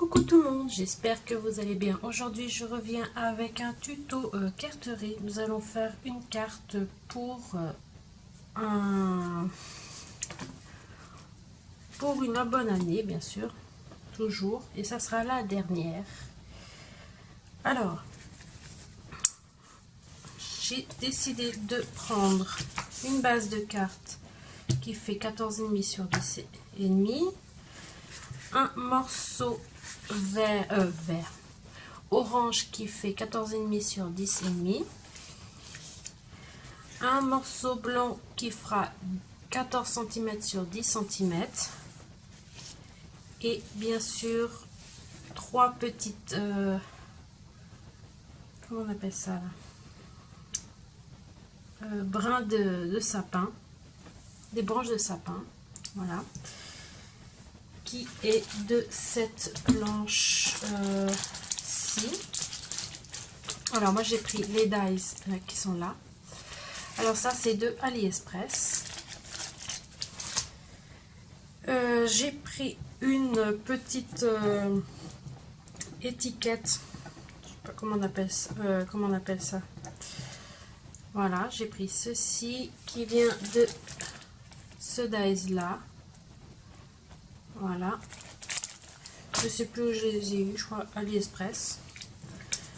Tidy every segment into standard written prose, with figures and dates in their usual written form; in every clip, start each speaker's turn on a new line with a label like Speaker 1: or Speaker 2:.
Speaker 1: Coucou tout le monde, j'espère que vous allez bien. Aujourd'hui je reviens avec un tuto carterie. Nous allons faire une carte pour une bonne année, bien sûr, toujours, et ça sera la dernière. Alors, j'ai décidé de prendre une base de cartes qui fait 14,5 sur 10,5, un morceau vert, orange qui fait 14,5 sur 10,5, un morceau blanc qui fera 14 cm sur 10 cm, et bien sûr 3 petites comment on appelle ça là, brins de sapin, des branches de sapin, voilà, qui est de cette planche ci. Alors moi j'ai pris les dies qui sont là. Alors ça c'est de AliExpress. J'ai pris une petite étiquette, je sais pas comment on appelle ça. Voilà, j'ai pris ceci qui vient de ce dies là. Voilà, je sais plus où je les ai eu, je crois AliExpress.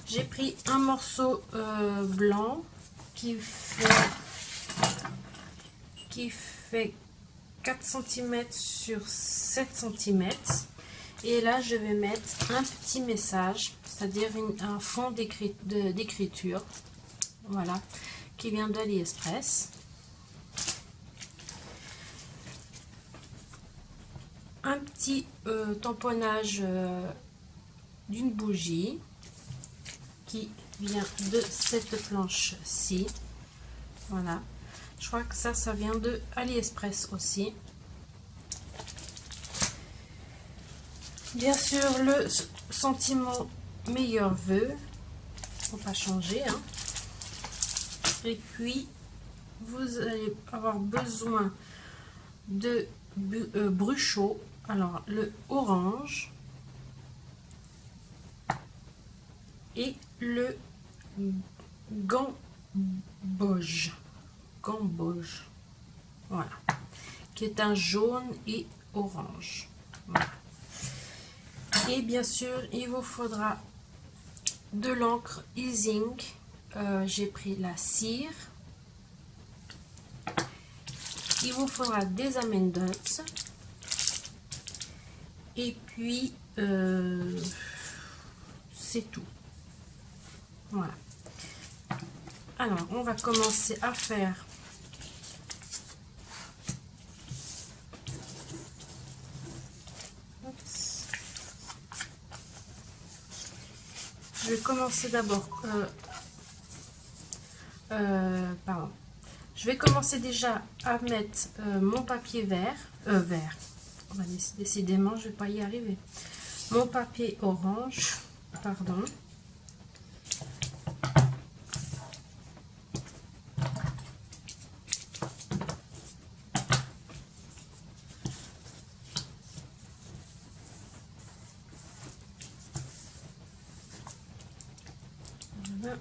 Speaker 1: J'ai pris un morceau blanc qui fait 4 cm sur 7 cm, et là je vais mettre un petit message, c'est-à-dire un fond d'écriture, voilà, qui vient d'AliExpress. Un petit tamponnage d'une bougie qui vient de cette planche-ci. Voilà, je crois que ça vient de AliExpress aussi. Bien sûr, le sentiment meilleur vœu, faut pas changer, hein. Et puis vous allez avoir besoin de bruchot. Alors le orange et le gamboge, voilà, qui est un jaune et orange, voilà. Et bien sûr il vous faudra de l'encre e-ink, j'ai pris la cire. Il vous faudra des amen dots, et puis c'est tout. Voilà. Alors on va commencer à faire je vais commencer d'abord pardon. Je vais commencer déjà à mettre mon papier vert. On va décidément, je vais pas y arriver. Mon papier orange, pardon. Voilà.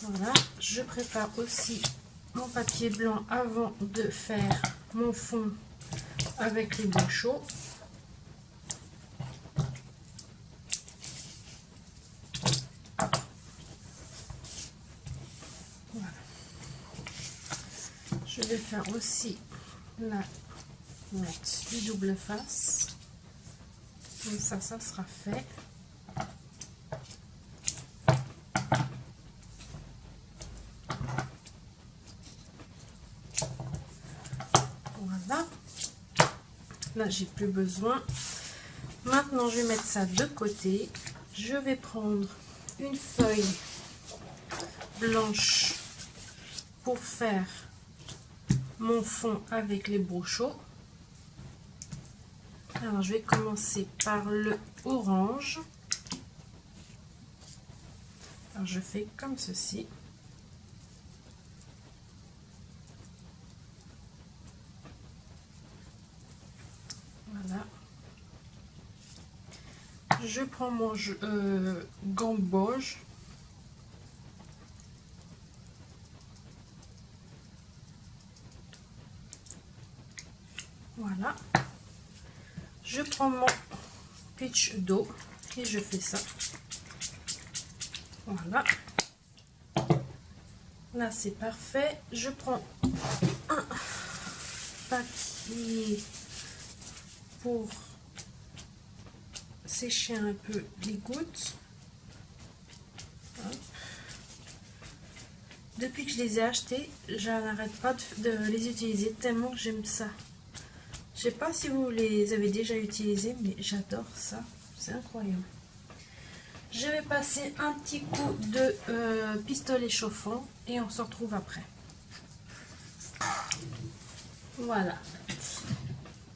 Speaker 1: Voilà, je prépare aussi mon papier blanc avant de faire mon fond avec les bruchots. Voilà. Je vais faire aussi la note du double face. Comme ça sera fait. Voilà. Là, j'ai plus besoin. Maintenant, je vais mettre ça de côté. Je vais prendre une feuille blanche pour faire mon fond avec les bruchots. Alors, je vais commencer par le orange. Alors, je fais comme ceci. Voilà. Je prends mon gamboge. Voilà. Je prends mon pitch d'eau et je fais ça. Voilà. Là, c'est parfait. Je prends un papier pour sécher un peu les gouttes. Hop. Depuis que je les ai achetés, je n'arrête pas de les utiliser tellement que j'aime ça. Je sais pas si vous les avez déjà utilisés, mais j'adore ça. C'est incroyable. Je vais passer un petit coup de pistolet chauffant et on se retrouve après. Voilà.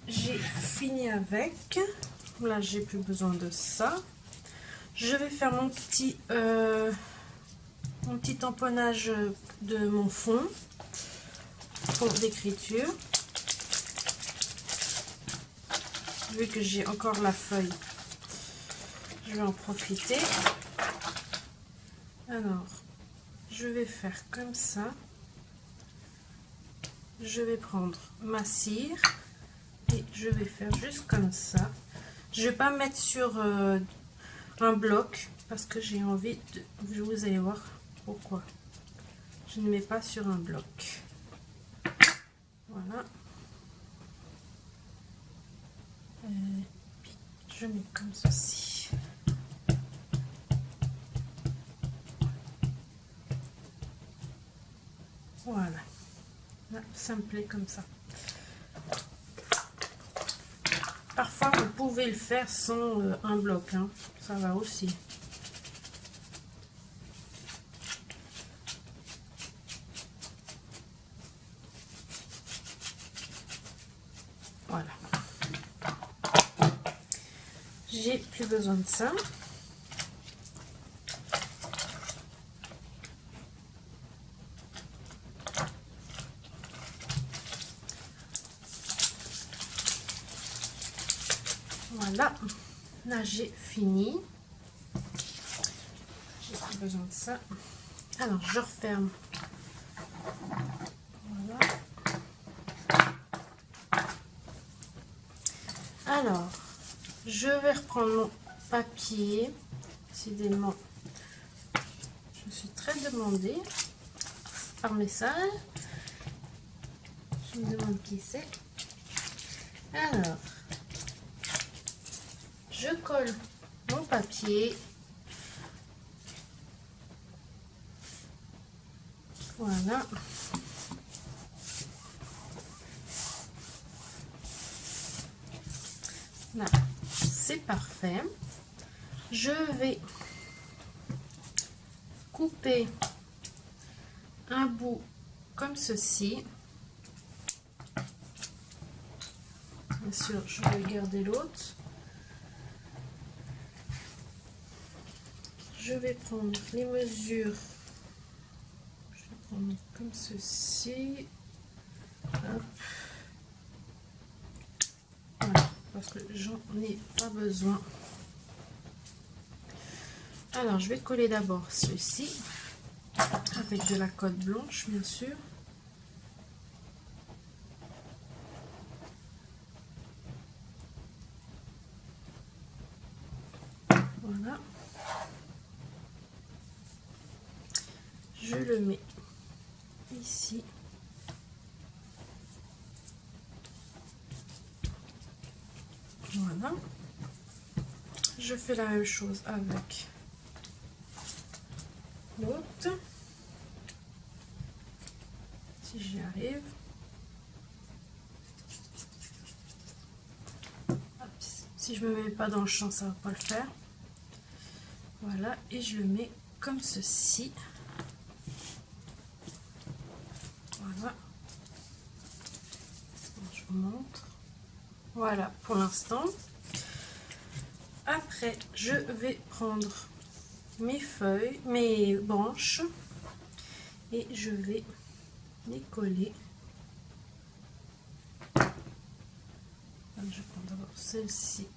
Speaker 1: J'ai fini avec. Là, j'ai plus besoin de ça. Je vais faire mon petit tamponnage de mon fond pour l'écriture. Vu que j'ai encore la feuille, je vais en profiter. Alors, je vais faire comme ça. Je vais prendre ma cire et je vais faire juste comme ça. Je vais pas mettre sur un bloc parce que j'ai envie de... Vous allez voir pourquoi. Je ne mets pas sur un bloc. Voilà. Et puis, je mets comme ceci. Voilà. Là, ça me plaît comme ça. Parfois, vous pouvez le faire sans un bloc, hein. Ça va aussi. Voilà. J'ai plus besoin de ça. Voilà, là j'ai fini. J'ai plus besoin de ça. Alors je referme. Voilà. Alors, je vais reprendre mon papier. Décidément, je suis très demandée par message. Je me demande qui c'est. Alors, je colle mon papier. Voilà. Là, c'est parfait. Je vais couper un bout comme ceci. Bien sûr, je vais garder l'autre. Je vais prendre les mesures. Je vais prendre comme ceci. Hop. Voilà, parce que j'en ai pas besoin. Alors, je vais coller d'abord ceci avec de la colle blanche, bien sûr. Voilà. Je le mets ici. Voilà. Je fais la même chose avec l'autre. Si j'y arrive. Hop. Si je me mets pas dans le champ, ça va pas le faire. Voilà, et je le mets comme ceci. Voilà. Je vous montre. Voilà pour l'instant. Après, je vais prendre mes feuilles, mes branches et je vais les coller. Donc, je prends d'abord celle-ci,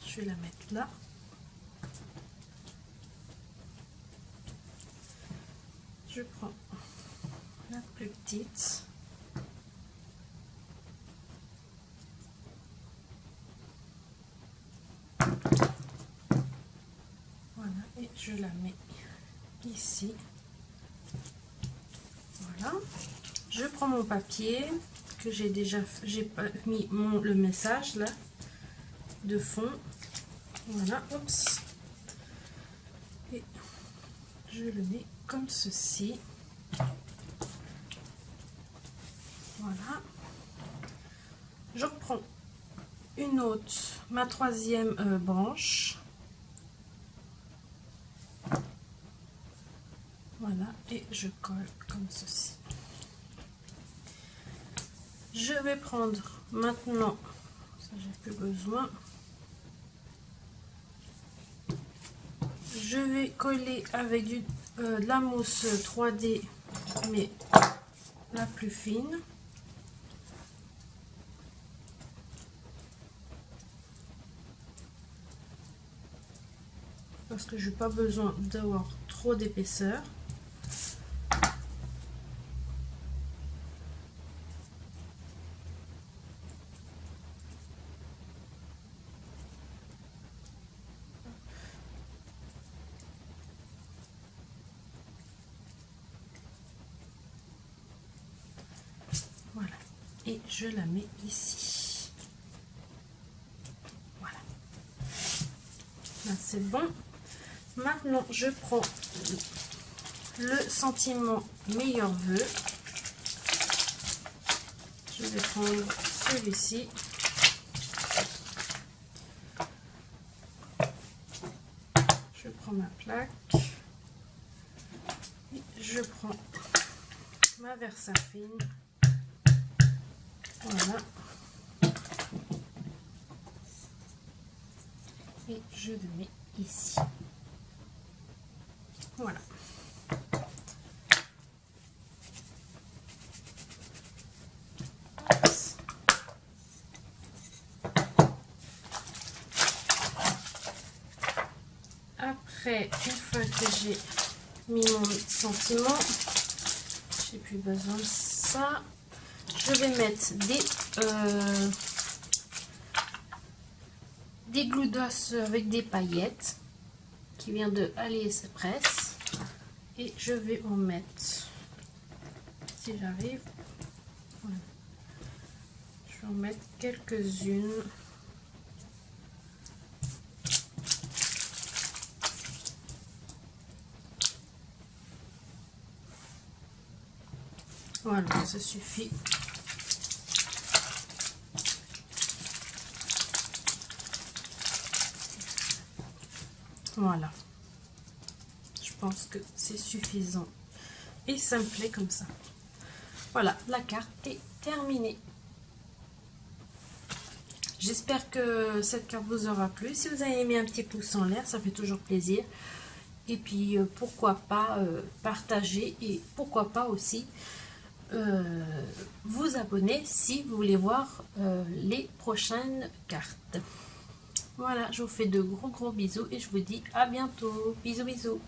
Speaker 1: je vais la mettre là. Je prends la plus petite. Voilà, et je la mets ici. Voilà. Je prends mon papier que j'ai déjà mis le message là de fond. Voilà, oups. Et je le mets comme ceci. Voilà. Je reprends une autre, ma troisième branche. Voilà, et je colle comme ceci. Je vais prendre maintenant, ça j'ai plus besoin. Je vais coller avec de la mousse 3D, mais la plus fine. Parce que je n'ai pas besoin d'avoir trop d'épaisseur. Voilà. Et je la mets ici. Voilà. Là, c'est bon. Maintenant, je prends le sentiment meilleur vœu. Je vais prendre celui-ci. Je prends ma plaque. Et je prends ma Versafine. Voilà. Et je le mets ici. Voilà. Après, une fois que j'ai mis mon sentiment, j'ai plus besoin de ça. Je vais mettre des goudos avec des paillettes qui vient de AliExpress et je vais en mettre, si j'arrive, voilà. Je vais en mettre quelques-unes. Voilà, ça suffit. Voilà, je pense que c'est suffisant et ça me plaît comme ça. Voilà, la carte est terminée. J'espère que cette carte vous aura plu. Si vous avez aimé, un petit pouce en l'air, ça fait toujours plaisir. Et puis pourquoi pas partager et pourquoi pas aussi vous abonner si vous voulez voir les prochaines cartes. Voilà, je vous fais de gros bisous et je vous dis à bientôt. Bisous bisous.